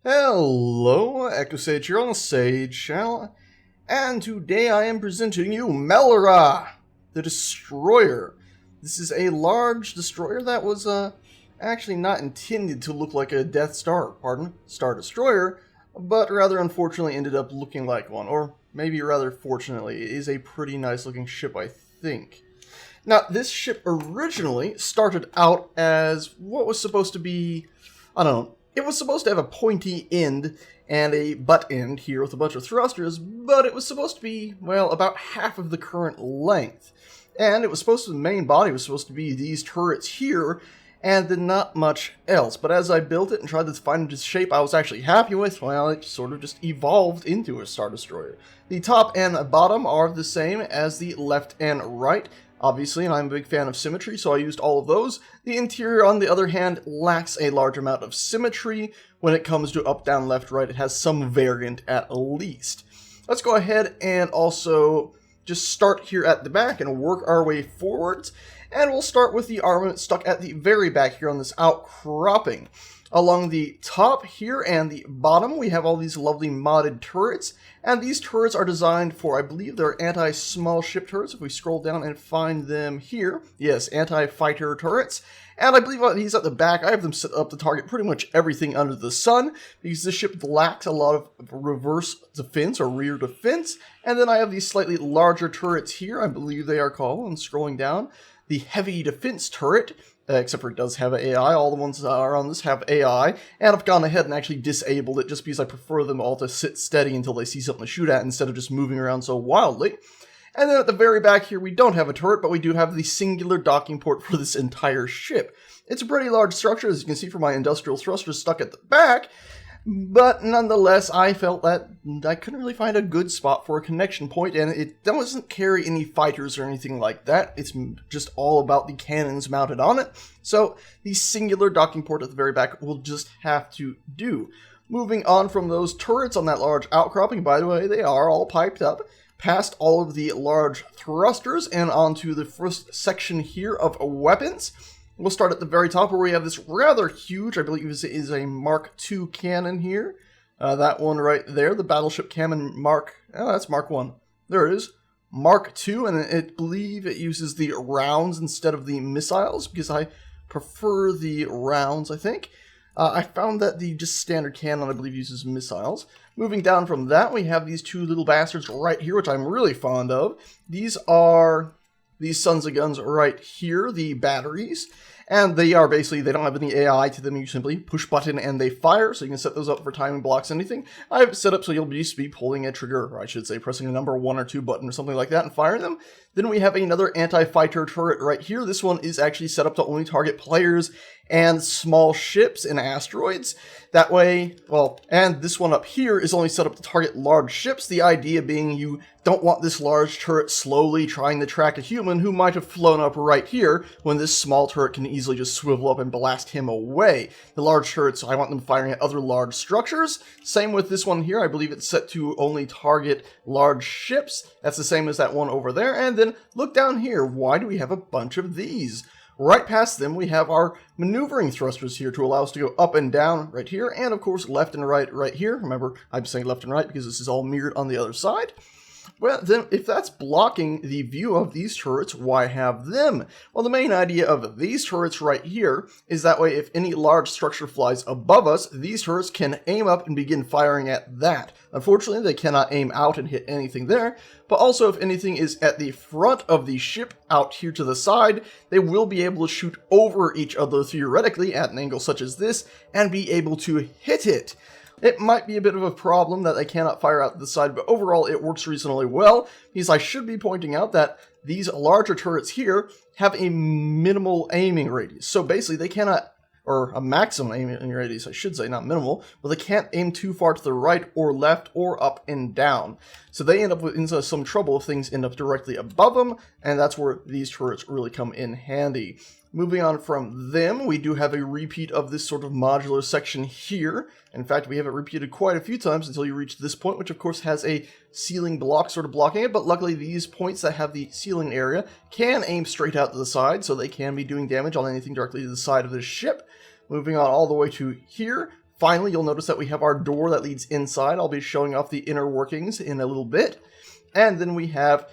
Hello, Echo Sage here on the Sage channel, and today I am presenting you Malra, the Destroyer. This is a large destroyer that was actually not intended to look like a Star Destroyer, but rather unfortunately ended up looking like one, or maybe rather fortunately, it is a pretty nice looking ship, I think. Now, this ship originally started out as what was supposed to be, I don't know, it was supposed to have a pointy end and a butt end here with a bunch of thrusters, but it was supposed to be, well, about half of the current length. And it was supposed to, the main body was supposed to be these turrets here, and then not much else. But as I built it and tried to find a shape I was actually happy with, well, it sort of just evolved into a Star Destroyer. The top and bottom are the same as the left and right, obviously, and I'm a big fan of symmetry, so I used all of those. The interior, on the other hand, lacks a large amount of symmetry. When it comes to up, down, left, right, it has some variant at least. Let's go ahead and also just start here at the back and work our way forwards. And we'll start with the armament stuck at the very back here on this outcropping. Along the top here and the bottom, we have all these lovely modded turrets, and these turrets are designed for, I believe they're anti-small ship turrets. If we scroll down and find them here, yes, anti-fighter turrets, and I believe these at the back, I have them set up to target pretty much everything under the sun, because this ship lacks a lot of reverse defense or rear defense, and then I have these slightly larger turrets here, I believe they are called, and scrolling down, the heavy defense turret, except for it does have AI. All the ones that are on this have AI, and I've gone ahead and actually disabled it just because I prefer them all to sit steady until they see something to shoot at instead of just moving around so wildly. And then at the very back here, we don't have a turret, but we do have the singular docking port for this entire ship. It's a pretty large structure, as you can see from my industrial thrusters stuck at the back, but nonetheless, I felt that I couldn't really find a good spot for a connection point, and it doesn't carry any fighters or anything like that. It's just all about the cannons mounted on it. So the singular docking port at the very back will just have to do. Moving on from those turrets on that large outcropping, by the way, they are all piped up, past all of the large thrusters and onto the first section here of weapons. We'll start at the very top where we have this rather huge, I believe it is a Mark II cannon here. That one right there, the battleship cannon that's Mark 1. There it is. Mark II, and I believe it uses the rounds instead of the missiles, because I prefer the rounds, I think. I found that the just standard cannon, I believe, uses missiles. Moving down from that, we have these two little bastards right here, which I'm really fond of. These are these sons of guns right here, the batteries. And they are basically, they don't have any AI to them. You simply push button and they fire, so you can set those up for timing blocks, anything. I have it set up so you'll just be pulling a trigger, or I should say pressing a number 1 or 2 button or something like that and firing them. Then we have another anti-fighter turret right here. This one is actually set up to only target players and small ships and asteroids. That way, well, and this one up here is only set up to target large ships. The idea being you don't want this large turret slowly trying to track a human who might have flown up right here when this small turret can easily just swivel up and blast him away. The large turrets, I want them firing at other large structures. Same with this one here. I believe it's set to only target large ships. That's the same as that one over there. And then look down here. Why do we have a bunch of these? Right past them, we have our maneuvering thrusters here to allow us to go up and down right here, and of course left and right here. Remember, I'm saying left and right because this is all mirrored on the other side. Well, then, if that's blocking the view of these turrets, why have them? Well, the main idea of these turrets right here is that way if any large structure flies above us, these turrets can aim up and begin firing at that. Unfortunately, they cannot aim out and hit anything there, but also if anything is at the front of the ship out here to the side, they will be able to shoot over each other theoretically at an angle such as this and be able to hit it. It might be a bit of a problem that they cannot fire out the side, but overall it works reasonably well, because I should be pointing out that these larger turrets here have a minimal aiming radius. So basically they cannot, or a maximum aiming radius, I should say, not minimal, but they can't aim too far to the right or left or up and down. So they end up with into some trouble if things end up directly above them, and that's where these turrets really come in handy. Moving on from them, we do have a repeat of this sort of modular section here. In fact, we have it repeated quite a few times until you reach this point, which of course has a ceiling block sort of blocking it, but luckily these points that have the ceiling area can aim straight out to the side, so they can be doing damage on anything directly to the side of this ship. Moving on all the way to here, finally, you'll notice that we have our door that leads inside. I'll be showing off the inner workings in a little bit. And then we have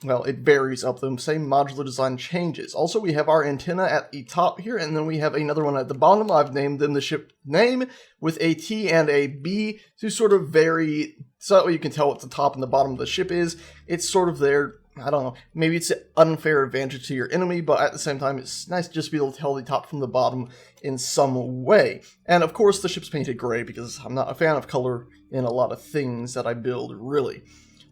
well, it varies up the same modular design changes. Also, we have our antenna at the top here, and then we have another one at the bottom. I've named them the ship name with a T and a B to sort of vary, so that way you can tell what the top and the bottom of the ship is. It's sort of there, I don't know, maybe it's an unfair advantage to your enemy, but at the same time, it's nice to just be able to tell the top from the bottom in some way. And of course, the ship's painted gray because I'm not a fan of color in a lot of things that I build, really.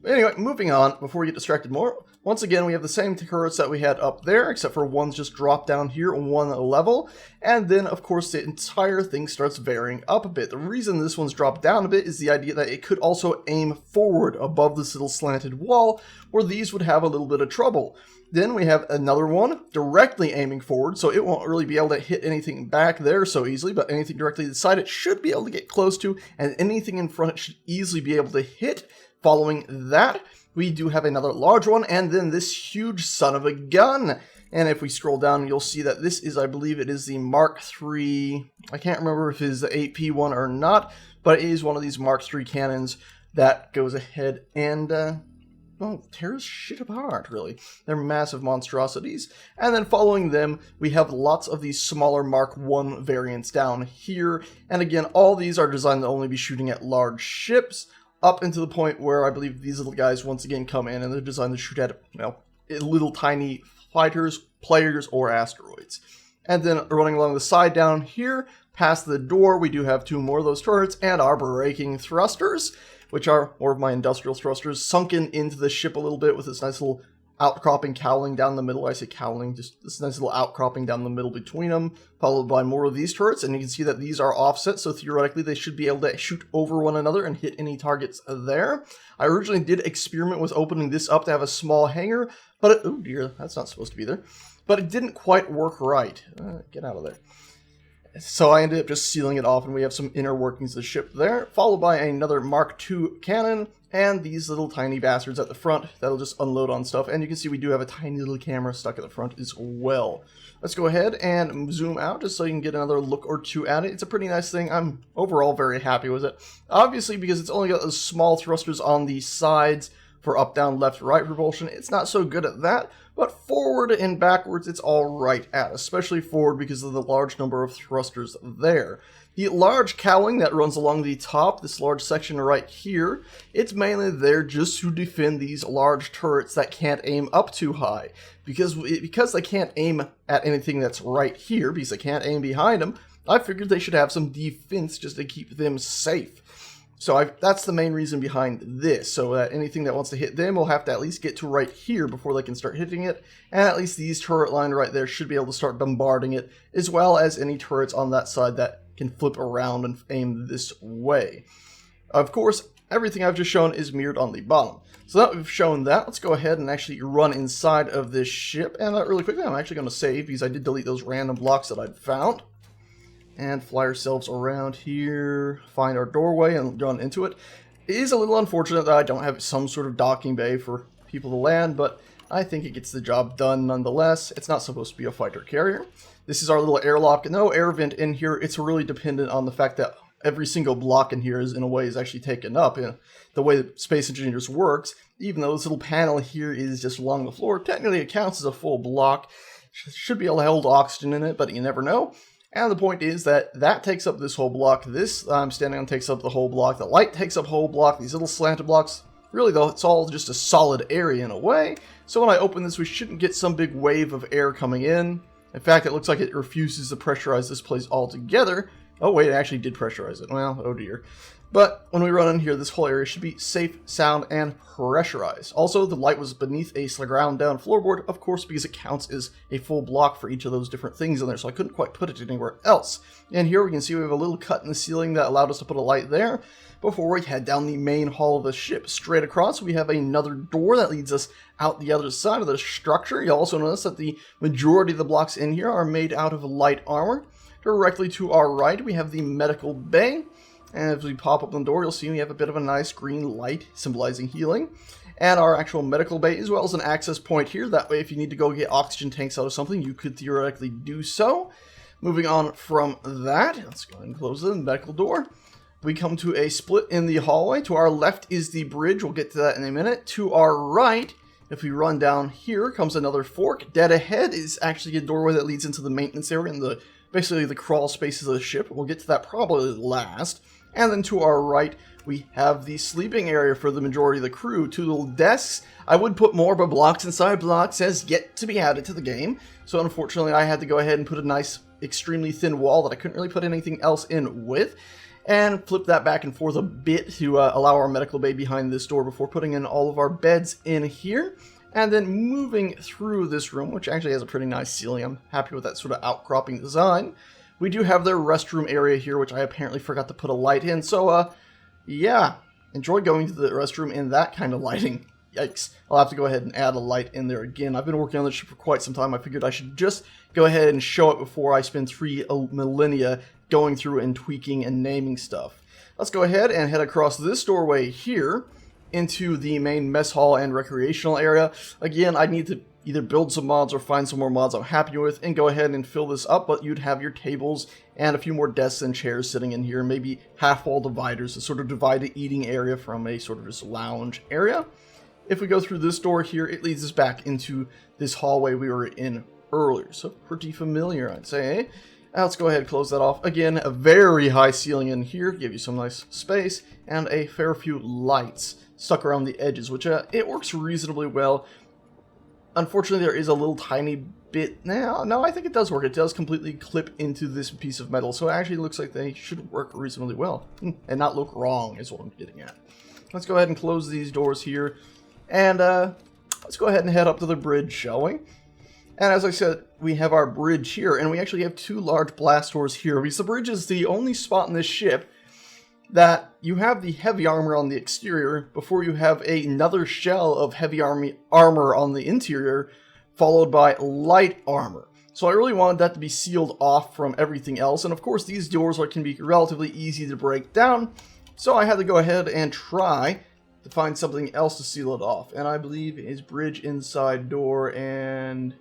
Anyway, moving on, before we get distracted more, once again, we have the same turrets that we had up there, except for one's just dropped down here on one level, and then, of course, the entire thing starts varying up a bit. The reason this one's dropped down a bit is the idea that it could also aim forward above this little slanted wall, where these would have a little bit of trouble. Then we have another one directly aiming forward, so it won't really be able to hit anything back there so easily, but anything directly to the side it should be able to get close to, and anything in front it should easily be able to hit. Following that, we do have another large one, and then this huge son of a gun. And if we scroll down, you'll see that this is, I believe it is the Mark III, I can't remember if it is the 8P one or not, but it is one of these Mark III cannons that goes ahead and, well, tears shit apart, really. They're massive monstrosities. And then following them, we have lots of these smaller Mark I variants down here. And again, all these are designed to only be shooting at large ships, up into the point where I believe these little guys once again come in, and they're designed to shoot at, well, little tiny fighters, players, or asteroids. And then running along the side down here, past the door, we do have two more of those turrets, and our braking thrusters, which are more of my industrial thrusters, sunken into the ship a little bit with this nice little outcropping cowling down the middle. I say cowling, just this nice little outcropping down the middle between them, followed by more of these turrets, and you can see that these are offset, so theoretically they should be able to shoot over one another and hit any targets there. I originally did experiment with opening this up to have a small hangar, but oh dear, that's not supposed to be there. But it didn't quite work right. Get out of there. So I ended up just sealing it off, and we have some inner workings of the ship there, followed by another Mark II cannon, and these little tiny bastards at the front that'll just unload on stuff. And you can see we do have a tiny little camera stuck at the front as well. Let's go ahead and zoom out just so you can get another look or two at it. It's a pretty nice thing. I'm overall very happy with it. Obviously, because it's only got those small thrusters on the sides for up, down, left, right propulsion, it's not so good at that. But forward and backwards, it's all right at, especially forward because of the large number of thrusters there. The large cowling that runs along the top, this large section right here, it's mainly there just to defend these large turrets that can't aim up too high. Because they can't aim at anything that's right here, because they can't aim behind them, I figured they should have some defense just to keep them safe. So that's the main reason behind this, so that anything that wants to hit them will have to at least get to right here before they can start hitting it, and at least these turret line right there should be able to start bombarding it, as well as any turrets on that side that can flip around and aim this way. Of course, everything I've just shown is mirrored on the bottom. So that we've shown that, let's go ahead and actually run inside of this ship, and really quickly I'm actually going to save, because I did delete those random blocks that I'd found. And fly ourselves around here, find our doorway, and run into it. It is a little unfortunate that I don't have some sort of docking bay for people to land, but I think it gets the job done nonetheless. It's not supposed to be a fighter carrier. This is our little airlock. No air vent in here. It's really dependent on the fact that every single block in here is, in a way, is actually taken up. And the way that Space Engineers works, even though this little panel here is just along the floor, technically it counts as a full block. Should be able to hold oxygen in it, but you never know. And the point is that that takes up this whole block. This I'm standing on takes up the whole block. The light takes up whole block. These little slanted blocks, really though, it's all just a solid area in a way. So when I open this, we shouldn't get some big wave of air coming in. In fact, it looks like it refuses to pressurize this place altogether. Oh wait, it actually did pressurize it. Well, oh dear. But when we run in here, this whole area should be safe, sound, and pressurized. Also, the light was beneath a ground down floorboard, of course, because it counts as a full block for each of those different things in there, so I couldn't quite put it anywhere else. And here we can see we have a little cut in the ceiling that allowed us to put a light there. Before we head down the main hall of the ship, straight across, we have another door that leads us out the other side of the structure. You'll also notice that the majority of the blocks in here are made out of light armor. Directly to our right, we have the medical bay. And as we pop open the door, you'll see we have a bit of a nice green light symbolizing healing. And our actual medical bay, as well as an access point here. That way, if you need to go get oxygen tanks out of something, you could theoretically do so. Moving on from that, let's go ahead and close the medical door. We come to a split in the hallway. To our left is the bridge. We'll get to that in a minute. To our right, if we run down here, comes another fork. Dead ahead is actually a doorway that leads into the maintenance area and basically the crawl spaces of the ship. We'll get to that probably last. And then to our right, we have the sleeping area for the majority of the crew. 2 little desks. I would put more, but blocks inside blocks has yet to be added to the game. So unfortunately, I had to go ahead and put a nice, extremely thin wall that I couldn't really put anything else in with. And flip that back and forth a bit to allow our medical bay behind this door before putting in all of our beds in here. And then moving through this room, which actually has a pretty nice ceiling. I'm happy with that sort of outcropping design. We do have their restroom area here, which I apparently forgot to put a light in. So, yeah, enjoy going to the restroom in that kind of lighting. Yikes. I'll have to go ahead and add a light in there again. I've been working on this ship for quite some time. I figured I should just go ahead and show it before I spend 3 millennia going through and tweaking and naming stuff. Let's go ahead and head across this doorway here into the main mess hall and recreational area. Again, I need to either build some mods or find some more mods I'm happy with and go ahead and fill this up, but you'd have your tables and a few more desks and chairs sitting in here, maybe half-wall dividers to sort of divide the eating area from a sort of just lounge area. If we go through this door here, it leads us back into this hallway we were in earlier. So pretty familiar, I'd say, eh? Let's go ahead and close that off. Again, a very high ceiling in here, give you some nice space, and a fair few lights stuck around the edges, which it works reasonably well. Unfortunately, there is a little tiny bit now. No, I think it does work. It does completely clip into this piece of metal, so it actually looks like they should work reasonably well and not look wrong is what I'm getting at. Let's go ahead and close these doors here. And let's go ahead and head up to the bridge, shall we? And as I said, we have our bridge here, and we actually have 2 large blast doors here, because the bridge is the only spot in this ship that you have the heavy armor on the exterior before you have another shell of heavy armor on the interior, followed by light armor. So I really wanted that to be sealed off from everything else, and of course these doors can be relatively easy to break down, so I had to go ahead and try to find something else to seal it off, and I believe it is bridge inside door and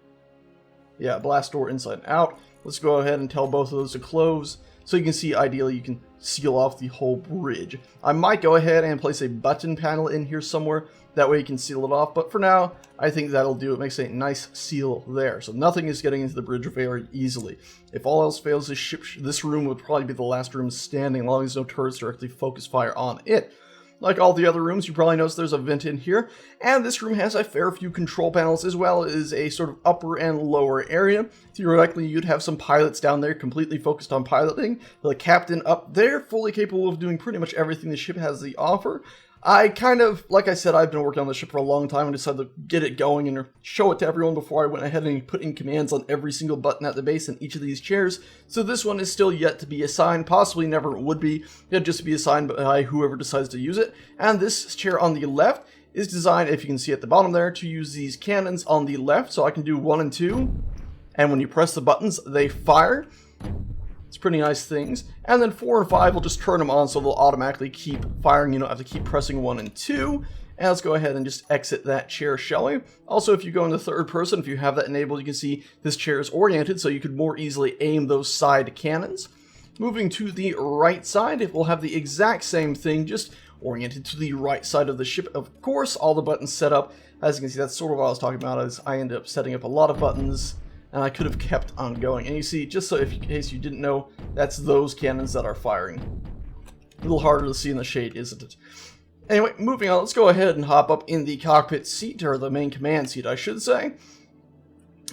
yeah, blast door inside and out. Let's go ahead and tell both of those to close, so you can see ideally you can seal off the whole bridge. I might go ahead and place a button panel in here somewhere, that way you can seal it off, but for now I think that'll do. It makes a nice seal there, so nothing is getting into the bridge very easily. If all else fails, this room would probably be the last room standing, as long as no turrets directly focus fire on it. Like all the other rooms, you probably noticed there's a vent in here, and this room has a fair few control panels as well as a sort of upper and lower area. Theoretically, you'd have some pilots down there completely focused on piloting, the captain up there fully capable of doing pretty much everything the ship has to offer. I kind of, like I said, I've been working on this ship for a long time and decided to get it going and show it to everyone before I went ahead and put in commands on every single button at the base in each of these chairs. So this one is still yet to be assigned, possibly never would be. It'd just be assigned by whoever decides to use it. And this chair on the left is designed, if you can see at the bottom there, to use these cannons on the left. So I can do 1 and 2, and when you press the buttons, they fire. It's pretty nice things. And then 4 and 5, we'll just turn them on so they'll automatically keep firing. You don't have to keep pressing 1 and 2. And let's go ahead and just exit that chair, shall we? Also, if you go into third person, if you have that enabled, you can see this chair is oriented so you could more easily aim those side cannons. Moving to the right side, it will have the exact same thing, just oriented to the right side of the ship. Of course, all the buttons set up. As you can see, that's sort of what I was talking about, is I ended up setting up a lot of buttons, and I could have kept on going. And you see, just so in case you didn't know, that's those cannons that are firing. A little harder to see in the shade, isn't it? Anyway, moving on, let's go ahead and hop up in the cockpit seat, or the main command seat, I should say.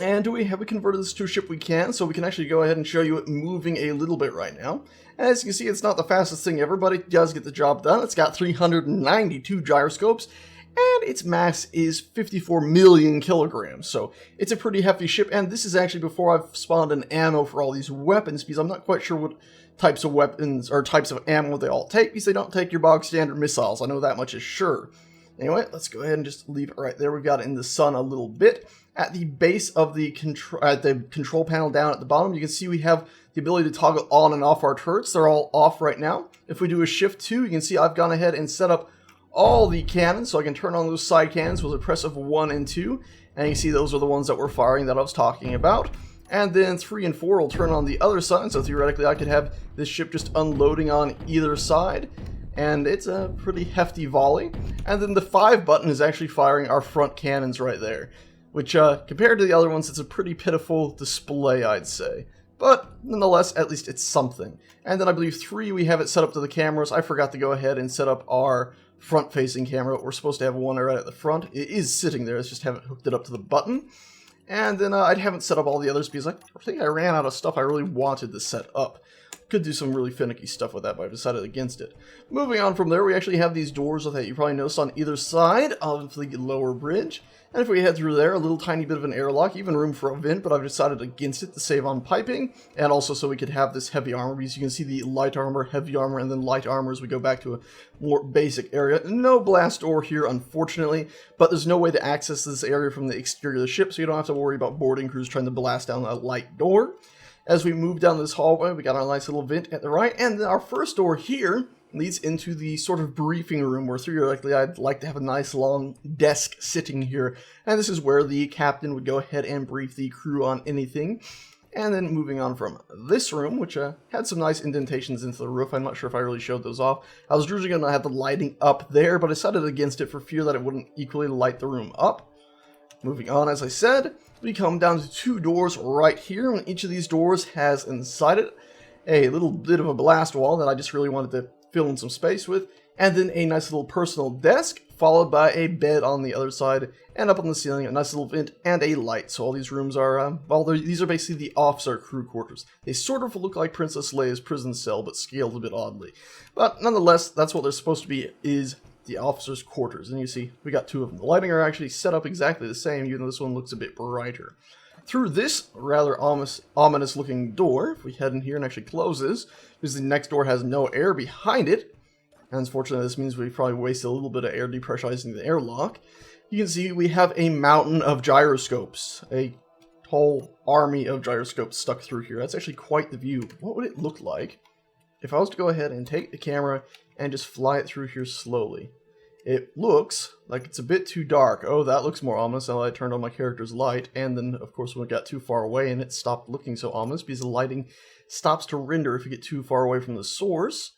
And have we converted this to a ship? We can, so we can actually go ahead and show you it moving a little bit right now. And as you can see, it's not the fastest thing ever, but it does get the job done. It's got 392 gyroscopes, and its mass is 54 million kilograms, so it's a pretty hefty ship. And this is actually before I've spawned an ammo for all these weapons, because I'm not quite sure what types of weapons or types of ammo they all take, because they don't take your bog standard missiles. I know that much is sure. Anyway, let's go ahead and just leave it right there. We've got it in the sun a little bit. At the base of the control panel down at the bottom, you can see we have the ability to toggle on and off our turrets. They're all off right now. If we do a shift 2, you can see I've gone ahead and set up all the cannons, so I can turn on those side cannons with a press of 1 and 2, and you see those are the ones that we're firing that I was talking about. And then 3 and 4 will turn on the other side, so theoretically I could have this ship just unloading on either side. And it's a pretty hefty volley. And then the 5 button is actually firing our front cannons right there. Which, compared to the other ones, it's a pretty pitiful display, I'd say. But, nonetheless, at least it's something. And then I believe 3, we have it set up to the cameras. I forgot to go ahead and set up our front-facing camera. We're supposed to have one right at the front. It is sitting there, I just haven't hooked it up to the button. And then I haven't set up all the others because I think I ran out of stuff I really wanted to set up. Could do some really finicky stuff with that, but I've decided against it. Moving on from there, we actually have these doors that you probably noticed on either side of the lower bridge. And if we head through there, a little tiny bit of an airlock, even room for a vent, but I've decided against it to save on piping, and also so we could have this heavy armor, because you can see the light armor, heavy armor, and then light armor as we go back to a more basic area. No blast door here, unfortunately, but there's no way to access this area from the exterior of the ship, so you don't have to worry about boarding crews trying to blast down a light door. As we move down this hallway, we got our nice little vent at the right, and then our first door here leads into the sort of briefing room where theoretically I'd like to have a nice long desk sitting here. And this is where the captain would go ahead and brief the crew on anything. And then moving on from this room, which had some nice indentations into the roof. I'm not sure if I really showed those off. I was usually going to have the lighting up there, but I decided against it for fear that it wouldn't equally light the room up. Moving on, as I said, we come down to 2 doors right here, and each of these doors has inside it a little bit of a blast wall that I just really wanted to fill in some space with, and then a nice little personal desk, followed by a bed on the other side, and up on the ceiling, a nice little vent and a light. So all these rooms are, these are basically the officer crew quarters. They sort of look like Princess Leia's prison cell, but scaled a bit oddly. But nonetheless, that's what they're supposed to be, is the officers' quarters. And you see, we got 2 of them. The lighting are actually set up exactly the same, even though this one looks a bit brighter. Through this rather ominous looking door, if we head in here and actually close this, because the next door has no air behind it, and unfortunately this means we probably wasted a little bit of air depressurizing the airlock, you can see we have a mountain of gyroscopes, a whole army of gyroscopes stuck through here. That's actually quite the view. What would it look like if I was to go ahead and take the camera and just fly it through here slowly? It looks like it's a bit too dark. Oh, that looks more ominous now that I turned on my character's light. And then, of course, when it got too far away and it stopped looking so ominous because the lighting stops to render if you get too far away from the source.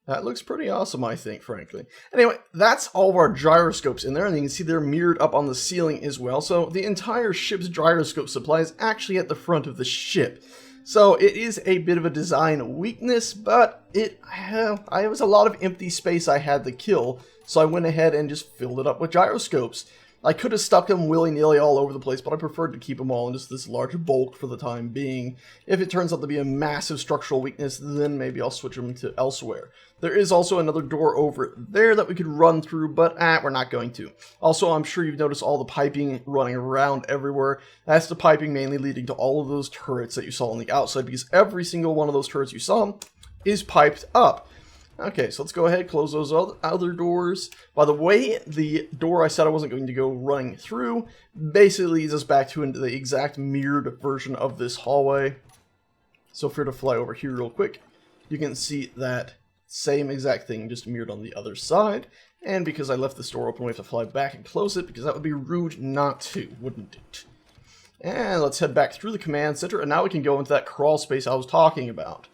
That looks pretty awesome, I think, frankly. Anyway, that's all of our gyroscopes in there, and you can see they're mirrored up on the ceiling as well. So the entire ship's gyroscope supply is actually at the front of the ship. So it is a bit of a design weakness, but it was a lot of empty space I had to kill, so I went ahead and just filled it up with gyroscopes. I could have stuck them willy-nilly all over the place, but I preferred to keep them all in just this large bulk for the time being. If it turns out to be a massive structural weakness, then maybe I'll switch them to elsewhere. There is also another door over there that we could run through, but we're not going to. Also, I'm sure you've noticed all the piping running around everywhere. That's the piping mainly leading to all of those turrets that you saw on the outside, because every single one of those turrets you saw is piped up. Okay, so let's go ahead and close those other doors. By the way, the door I said I wasn't going to go running through basically leads us back to the exact mirrored version of this hallway. So if we were to fly over here real quick, you can see that same exact thing just mirrored on the other side. And because I left this door open, we have to fly back and close it, because that would be rude not to, wouldn't it? And let's head back through the command center, and now we can go into that crawl space I was talking about.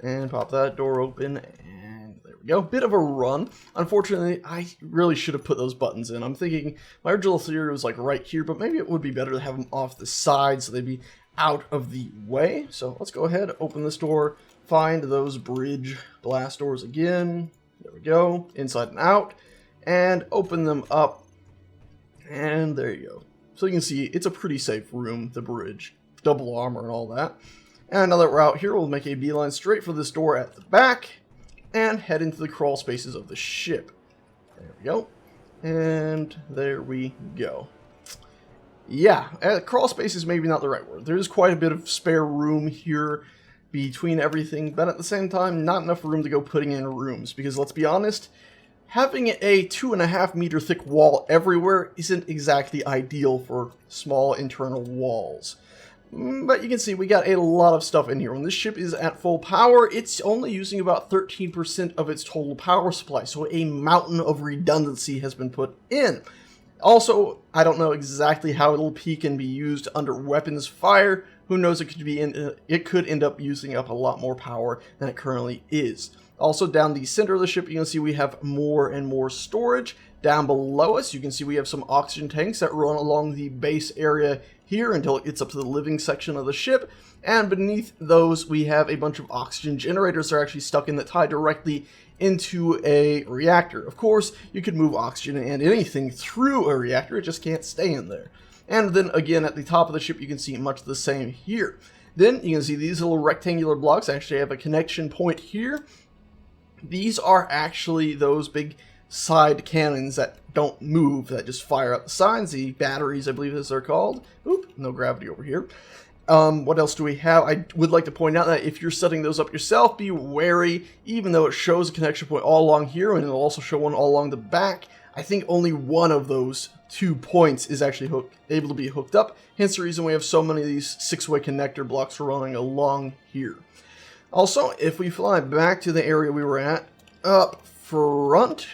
And pop that door open, and there we go. Bit of a run. Unfortunately, I really should have put those buttons in. I'm thinking my original theory was like right here, but maybe it would be better to have them off the side so they'd be out of the way. So let's go ahead, open this door, find those bridge blast doors again. There we go, inside and out, and open them up. And there you go. So you can see it's a pretty safe room, the bridge, double armor and all that. And now that we're out here, we'll make a beeline straight for this door at the back and head into the crawl spaces of the ship. There we go. And there we go. Yeah, crawl space is maybe not the right word. There is quite a bit of spare room here between everything, but at the same time, not enough room to go putting in rooms. Because let's be honest, having a 2.5 meter thick wall everywhere isn't exactly ideal for small internal walls. But you can see we got a lot of stuff in here. When this ship is at full power, it's only using about 13% of its total power supply. So a mountain of redundancy has been put in. Also, I don't know exactly how LP can be used under weapons fire. Who knows, it could end up using up a lot more power than it currently is. Also, down the center of the ship, you can see we have more and more storage. Down below us, you can see we have some oxygen tanks that run along the base area here until it gets up to the living section of the ship. And beneath those, we have a bunch of oxygen generators that are actually stuck in that tie directly into a reactor. Of course, you could move oxygen and anything through a reactor, it just can't stay in there. And then again, at the top of the ship, you can see much the same here. Then you can see these little rectangular blocks actually have a connection point here. These are actually those big side cannons that don't move, that just fire out the sides, the batteries, I believe as they're called. Oop, no gravity over here. What else do we have? I would like to point out that if you're setting those up yourself, be wary, even though it shows a connection point all along here, and it'll also show one all along the back. I think only one of those 2 points is actually able to be hooked up, hence the reason we have so many of these 6-way connector blocks running along here. Also, if we fly back to the area we were at, up front,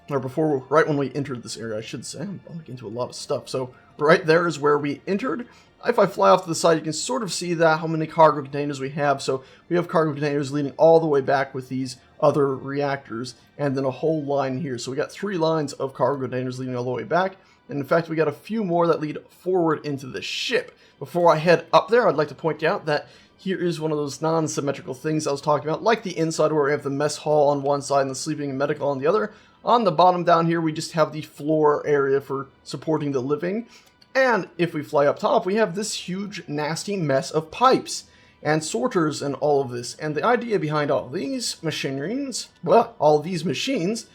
or before, right when we entered this area, I should say, I'm bumping into a lot of stuff, so right there is where we entered. If I fly off to the side, you can sort of see that how many cargo containers we have. So we have cargo containers leading all the way back with these other reactors, and then a whole line here. So we got 3 lines of cargo containers leading all the way back, and in fact we got a few more that lead forward into the ship. Before I head up there, I'd like to point out that here is one of those non-symmetrical things I was talking about, like the inside where we have the mess hall on one side and the sleeping and medical on the other. On the bottom down here, we just have the floor area for supporting the living. And if we fly up top, we have this huge, nasty mess of pipes and sorters and all of this. And the idea behind all these machines, well, all these machines,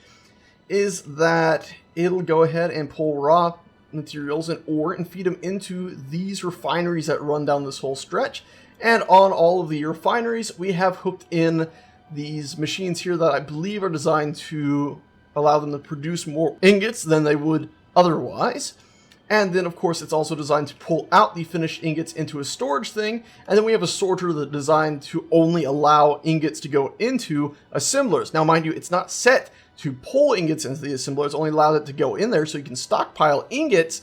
is that it'll go ahead and pull raw materials and ore and feed them into these refineries that run down this whole stretch. And on all of the refineries, we have hooked in these machines here that I believe are designed to allow them to produce more ingots than they would otherwise. And then, of course, it's also designed to pull out the finished ingots into a storage thing. And then we have a sorter that's designed to only allow ingots to go into assemblers. Now, mind you, it's not set to pull ingots into the assembler. It's only allowed it to go in there so you can stockpile ingots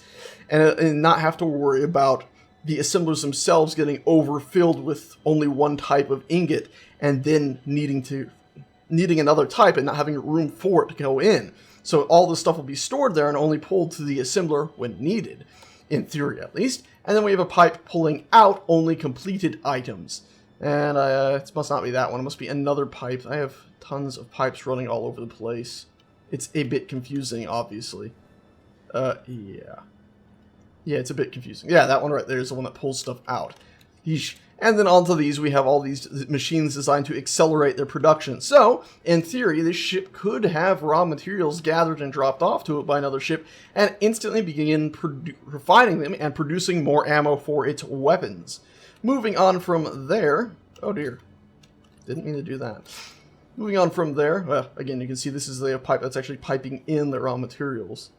and not have to worry about the assemblers themselves getting overfilled with only one type of ingot and then needing another type and not having room for it to go in. So all the stuff will be stored there and only pulled to the assembler when needed, in theory at least. And then we have a pipe pulling out only completed items. And it must not be that one, it must be another pipe. I have tons of pipes running all over the place. It's a bit confusing, obviously. Yeah. Yeah, it's a bit confusing. Yeah, that one right there is the one that pulls stuff out. Yeesh. And then onto these, we have all these machines designed to accelerate their production. So, in theory, this ship could have raw materials gathered and dropped off to it by another ship and instantly begin refining them and producing more ammo for its weapons. Moving on from there... Oh dear. Didn't mean to do that. Moving on from there, well, again, you can see this is the pipe that's actually piping in the raw materials.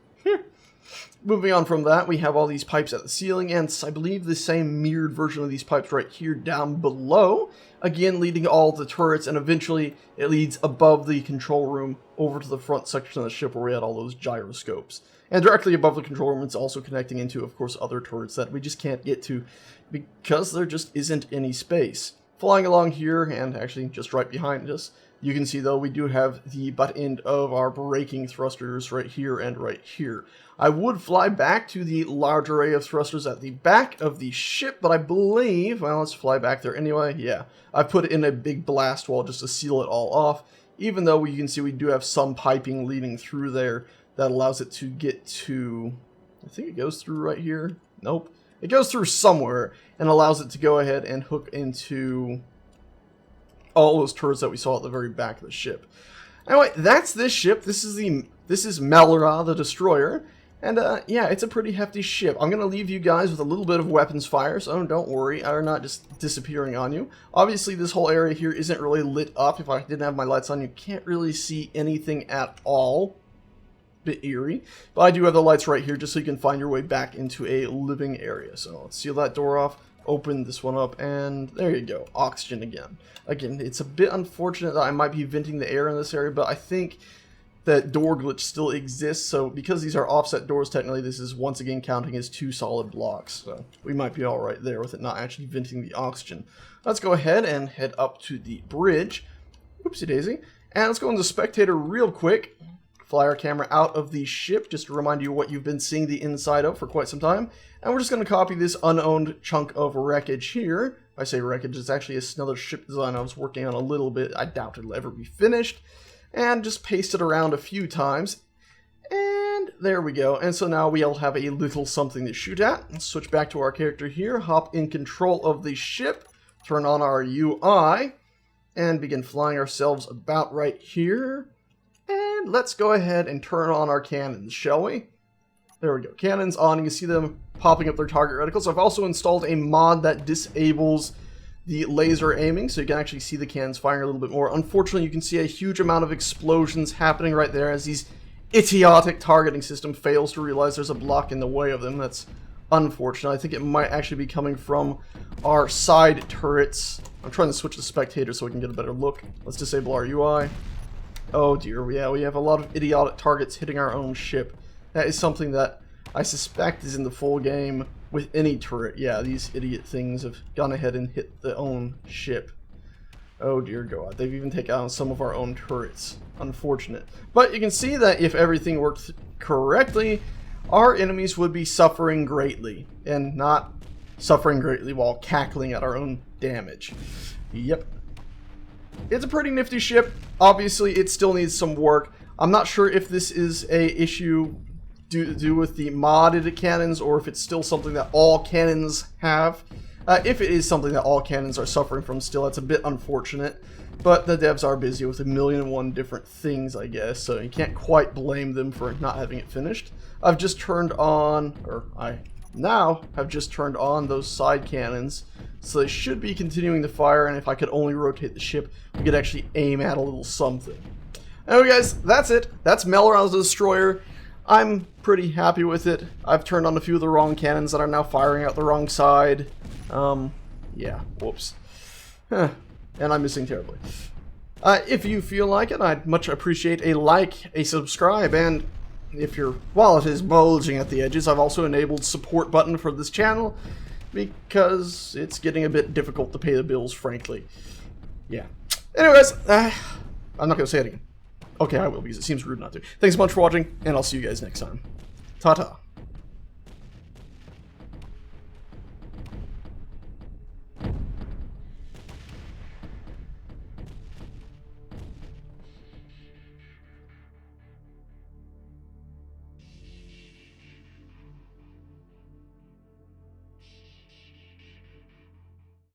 Moving on from that, we have all these pipes at the ceiling, and I believe the same mirrored version of these pipes right here down below. Again, leading all the turrets, and eventually it leads above the control room over to the front section of the ship where we had all those gyroscopes. And directly above the control room, it's also connecting into, of course, other turrets that we just can't get to because there just isn't any space. Flying along here, and actually just right behind us, you can see, though, we do have the butt end of our braking thrusters right here and right here. I would fly back to the large array of thrusters at the back of the ship, but I believe, well, let's fly back there anyway. Yeah, I put in a big blast wall just to seal it all off, even though you can see we do have some piping leading through there that allows it to get to, I think it goes through right here. Nope. It goes through somewhere and allows it to go ahead and hook into all those turrets that we saw at the very back of the ship. Anyway, that's this ship. This is Malra, the destroyer. And yeah, it's a pretty hefty ship. I'm going to leave you guys with a little bit of weapons fire, so don't worry, I'm not just disappearing on you. Obviously, this whole area here isn't really lit up. If I didn't have my lights on, you can't really see anything at all. Bit eerie. But I do have the lights right here just so you can find your way back into a living area. So let's seal that door off, open this one up, and there you go. Oxygen again. Again, it's a bit unfortunate that I might be venting the air in this area, but I think that door glitch still exists, so because these are offset doors, technically this is once again counting as 2 solid blocks, so we might be alright there with it not actually venting the oxygen. Let's go ahead and head up to the bridge. Oopsie daisy. And let's go into spectator real quick. Fly our camera out of the ship, just to remind you what you've been seeing the inside of for quite some time. And we're just going to copy this unowned chunk of wreckage here. I say wreckage, it's actually another ship design I was working on a little bit. I doubt it'll ever be finished. And just paste it around a few times. And there we go. And so now we'll have a little something to shoot at. Let's switch back to our character here. Hop in control of the ship. Turn on our UI. And begin flying ourselves about right here. And let's go ahead and turn on our cannons, shall we? There we go. Cannons on. You can see them popping up their target reticles. I've also installed a mod that disables the laser aiming, so you can actually see the cannons firing a little bit more. Unfortunately, you can see a huge amount of explosions happening right there as these idiotic targeting system fails to realize there's a block in the way of them. That's unfortunate. I think it might actually be coming from our side turrets. I'm trying to switch to spectator so we can get a better look. Let's disable our UI. Oh dear, yeah, we have a lot of idiotic targets hitting our own ship. That is something that I suspect is in the full game with any turret. Yeah, these idiot things have gone ahead and hit their own ship. Oh dear God, they've even taken out some of our own turrets. Unfortunate. But you can see that if everything worked correctly, our enemies would be suffering greatly, and not suffering greatly while cackling at our own damage. Yep. It's a pretty nifty ship. Obviously, it still needs some work. I'm not sure if this is a issue to do with the modded cannons, or if it's still something that all cannons have. If it is something that all cannons are suffering from still, that's a bit unfortunate. But the devs are busy with 1,000,001 different things, I guess, so you can't quite blame them for not having it finished. I've just turned on, or I now have just turned on those side cannons, so they should be continuing to fire, and if I could only rotate the ship, we could actually aim at a little something. Anyway guys, that's it. That's Malra as a destroyer. I'm pretty happy with it. I've turned on a few of the wrong cannons that are now firing out the wrong side. Yeah, whoops. And I'm missing terribly. If you feel like it, I'd much appreciate a like, a subscribe, and if your wallet is bulging at the edges, I've also enabled support button for this channel, because it's getting a bit difficult to pay the bills, frankly. Yeah. Anyways, I'm not going to say it again. Okay, I will, because it seems rude not to. Thanks so much for watching, and I'll see you guys next time. Ta-ta.